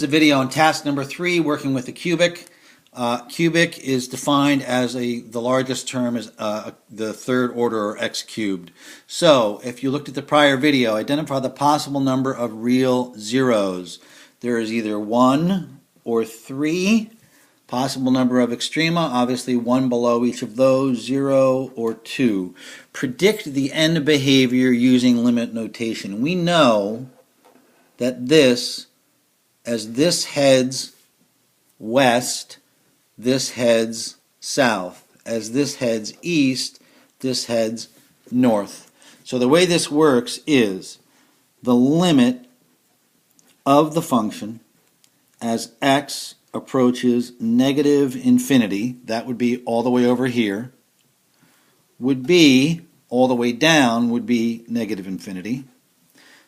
This is a video on task number 3, working with the cubic. Cubic is defined as the largest term is the third order, or x cubed. So if you looked at the prior video, identify the possible number of real zeros. There is either 1 or 3. Possible number of extrema, obviously 1 below each of those, 0 or 2. Predict the end behavior using limit notation. We know that as this heads west, this heads south. As this heads east, this heads north. So the way this works is the limit of the function as x approaches negative infinity, that would be all the way over here, would be all the way down would be negative infinity.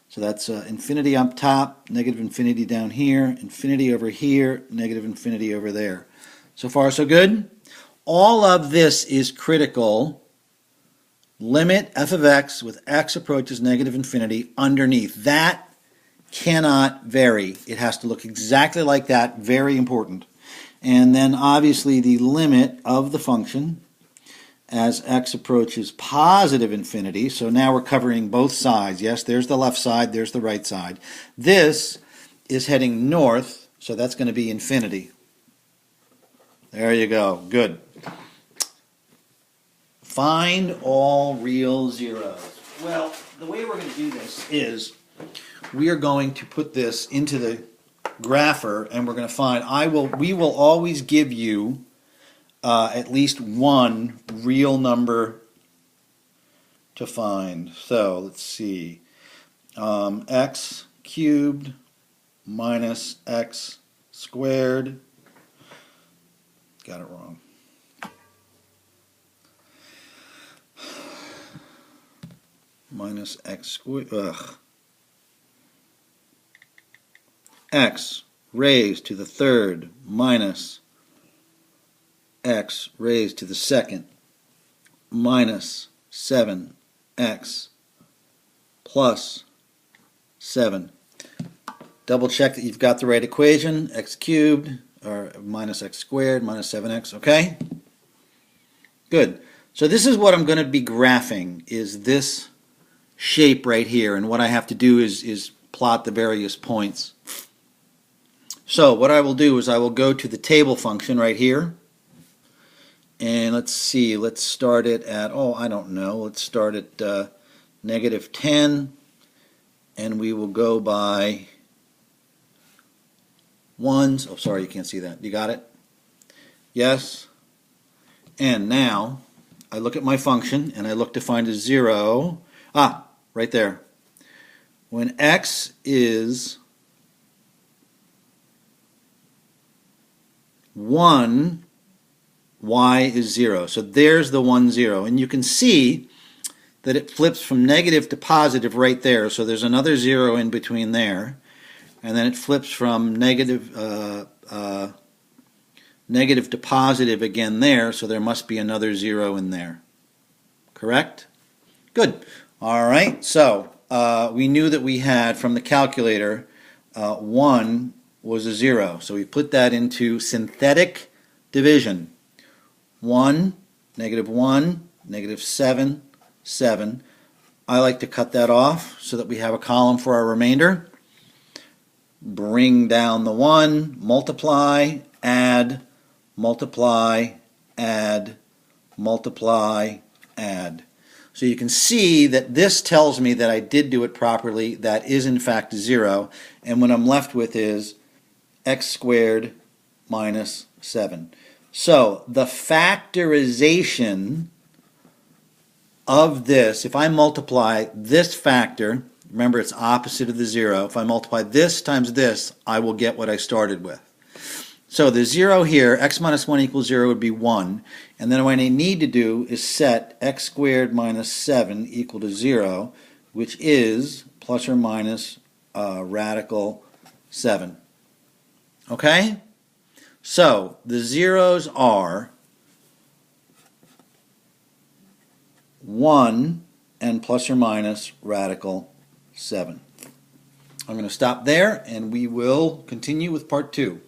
So that's infinity up top, negative infinity down here, infinity over here, negative infinity over there. So far so good? All of this is critical. Limit f of x with x approaches negative infinity underneath. That cannot vary. It has to look exactly like that. Very important. And then obviously the limit of the function as x approaches positive infinity. So now we're covering both sides. Yes, there's the left side, there's the right side. This is heading north, so that's going to be infinity. There you go. Good. Find all real zeros. Well, the way we're going to do this is we are going to put this into the grapher, and we're going to find, we will always give you at least one real number to find. So let's see, x cubed minus x squared. Got it wrong. Minus x squared. X raised to the third minus x raised to the second minus 7x plus 7. Double check that you've got the right equation. X cubed, or minus x squared, minus 7x, okay? Good. So this is what I'm going to be graphing, is this shape right here, and what I have to do is plot the various points. So what I will do is I will go to the table function right here, and let's see, let's start it at, I don't know, let's start at negative 10, and we will go by ones. Oh, sorry, you can't see that. You got it? Yes. And now I look at my function, and I look to find a 0. Right there. When x is 1, y is 0. So there's the 1, 0. And you can see that it flips from negative to positive right there. So there's another 0 in between there. And then it flips from negative to positive again there. So there must be another 0 in there. Correct? Good. All right. So we knew that we had from the calculator 1 was a 0. So we put that into synthetic division. 1, negative 7, 7. I like to cut that off so that we have a column for our remainder. Bring down the 1, multiply, add, multiply, add, multiply, add. So you can see that this tells me that I did do it properly. That is in fact 0. And what I'm left with is x squared minus 7. So the factorization of this, if I multiply this factor, remember it's opposite of the 0, if I multiply this times this, I will get what I started with. So the 0 here, x minus 1 equals 0 would be 1. And then what I need to do is set x squared minus 7 equal to 0, which is plus or minus radical 7. Okay? So the zeros are 1 and plus or minus radical 7. I'm going to stop there and we will continue with part 2.